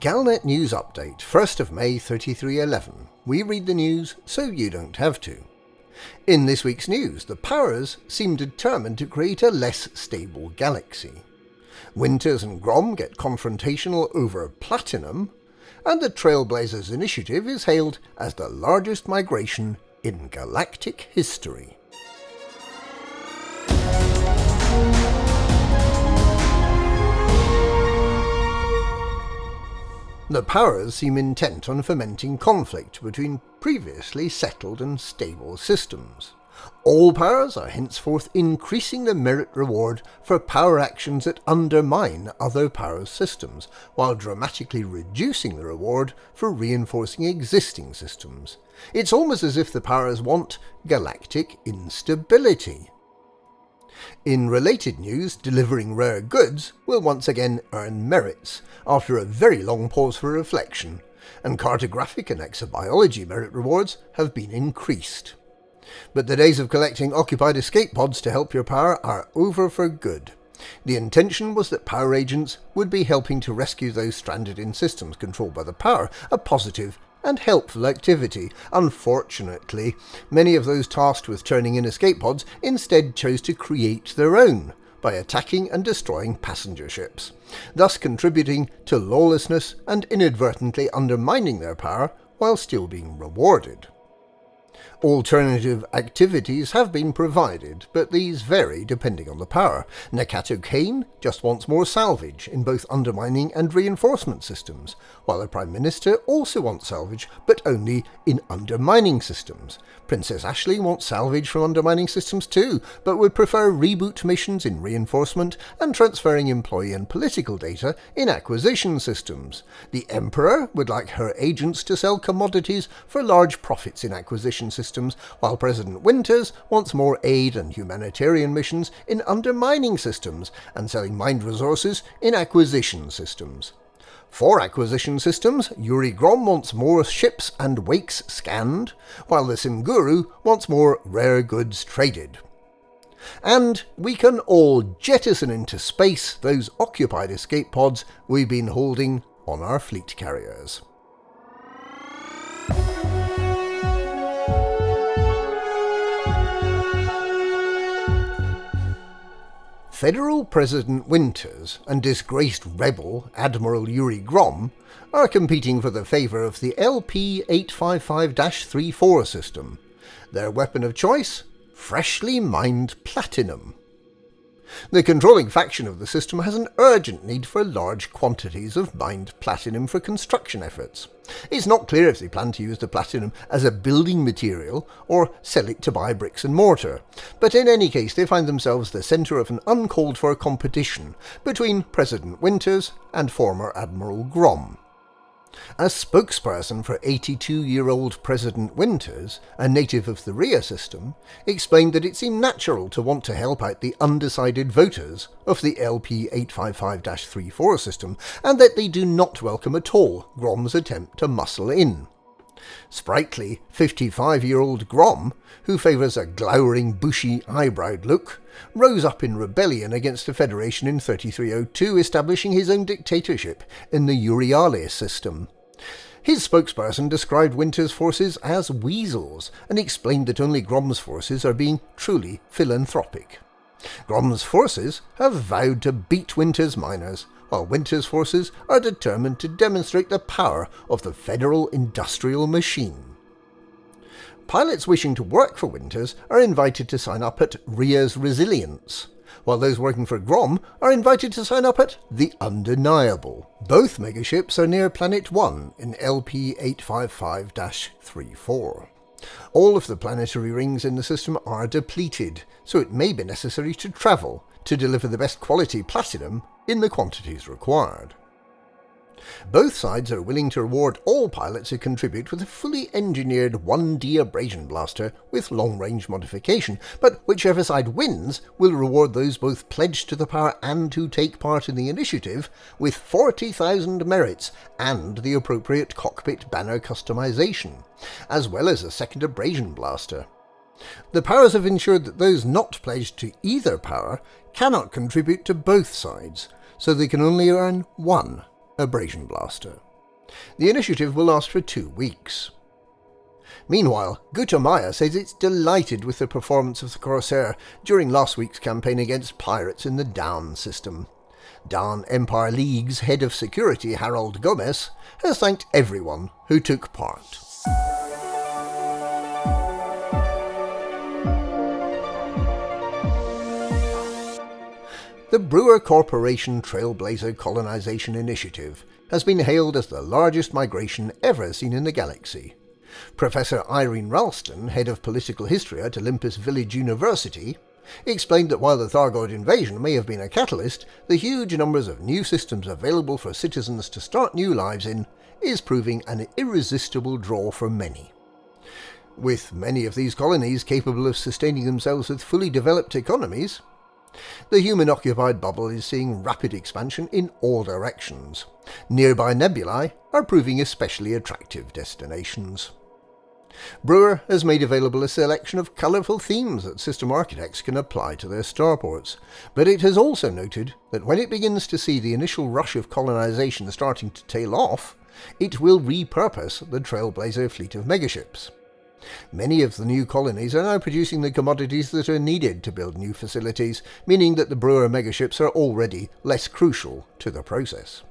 Galnet News Update, 1st of May 3311. We read the news so you don't have to. In this week's news, the powers seem determined to create a less stable galaxy. Winters and Grom get confrontational over platinum, and the Trailblazers initiative is hailed as the largest migration in galactic history. The powers seem intent on fomenting conflict between previously settled and stable systems. All powers are henceforth increasing the merit reward for power actions that undermine other powers' systems, while dramatically reducing the reward for reinforcing existing systems. It's almost as if the powers want galactic instability. In related news, delivering rare goods will once again earn merits, after a very long pause for reflection, and cartographic and exobiology merit rewards have been increased. But the days of collecting occupied escape pods to help your power are over for good. The intention was that power agents would be helping to rescue those stranded in systems controlled by the power, a positive and helpful activity. Unfortunately, many of those tasked with turning in escape pods instead chose to create their own by attacking and destroying passenger ships, thus contributing to lawlessness and inadvertently undermining their power while still being rewarded. Alternative activities have been provided, but these vary depending on the power. Nakato Kane just wants more salvage in both undermining and reinforcement systems, while the Prime Minister also wants salvage, but only in undermining systems. Princess Ashley wants salvage from undermining systems too, but would prefer reboot missions in reinforcement and transferring employee and political data in acquisition systems. The Emperor would like her agents to sell commodities for large profits in acquisition systems, while President Winters wants more aid and humanitarian missions in undermining systems and selling mined resources in acquisition systems. For acquisition systems, Yuri Grom wants more ships and wakes scanned, while the Simguru wants more rare goods traded. And we can all jettison into space those occupied escape pods we've been holding on our fleet carriers. Federal President Winters and disgraced rebel Admiral Yuri Grom are competing for the favour of the LP-855-34 system. Their weapon of choice? Freshly mined platinum. The controlling faction of the system has an urgent need for large quantities of mined platinum for construction efforts. It's not clear if they plan to use the platinum as a building material or sell it to buy bricks and mortar, but in any case they find themselves the centre of an uncalled-for competition between President Winters and former Admiral Grom. A spokesperson for 82-year-old President Winters, a native of the Rhea system, explained that it seemed natural to want to help out the undecided voters of the LP-855-34 system, and that they do not welcome at all Grom's attempt to muscle in. Sprightly 55-year-old Grom, who favours a glowering, bushy-eyebrowed look, rose up in rebellion against the Federation in 3302, establishing his own dictatorship in the Uriale system. His spokesperson described Winters' forces as weasels, and explained that only Grom's forces are being truly philanthropic. Grom's forces have vowed to beat Winters' miners, while Winters' forces are determined to demonstrate the power of the federal industrial machine. Pilots wishing to work for Winters are invited to sign up at Rhea's Resilience, while those working for Grom are invited to sign up at The Undeniable. Both megaships are near Planet 1 in LP-855-34. All of the planetary rings in the system are depleted, so it may be necessary to travel to deliver the best quality platinum in the quantities required. Both sides are willing to reward all pilots who contribute with a fully engineered 1D abrasion blaster with long-range modification, but whichever side wins will reward those both pledged to the power and who take part in the initiative with 40,000 merits and the appropriate cockpit banner customization, as well as a second abrasion blaster. The powers have ensured that those not pledged to either power cannot contribute to both sides, so they can only earn one abrasion blaster. The initiative will last for 2 weeks. Meanwhile, Gutamaya says it's delighted with the performance of the Corsair during last week's campaign against pirates in the Down system. Down Empire League's head of security, Harold Gomez, has thanked everyone who took part. The Brewer Corporation Trailblazer Colonization Initiative has been hailed as the largest migration ever seen in the galaxy. Professor Irene Ralston, head of political history at Olympus Village University, explained that while the Thargoid invasion may have been a catalyst, the huge numbers of new systems available for citizens to start new lives in is proving an irresistible draw for many. With many of these colonies capable of sustaining themselves with fully developed economies, the human-occupied bubble is seeing rapid expansion in all directions. Nearby nebulae are proving especially attractive destinations. Brewer has made available a selection of colourful themes that system architects can apply to their starports, but it has also noted that when it begins to see the initial rush of colonisation starting to tail off, it will repurpose the Trailblazer fleet of megaships. Many of the new colonies are now producing the commodities that are needed to build new facilities, meaning that the Brewer megaships are already less crucial to the process.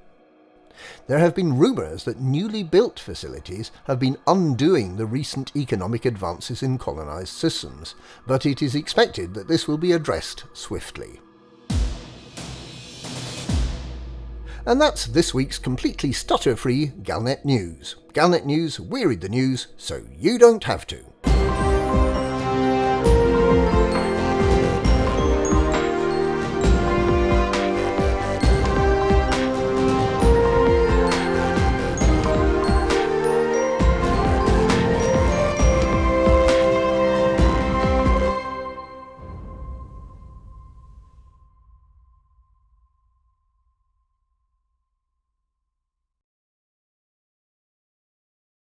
There have been rumours that newly built facilities have been undoing the recent economic advances in colonised systems, but it is expected that this will be addressed swiftly. And that's this week's completely stutter-free Galnet News. Galnet News, we read the news so you don't have to.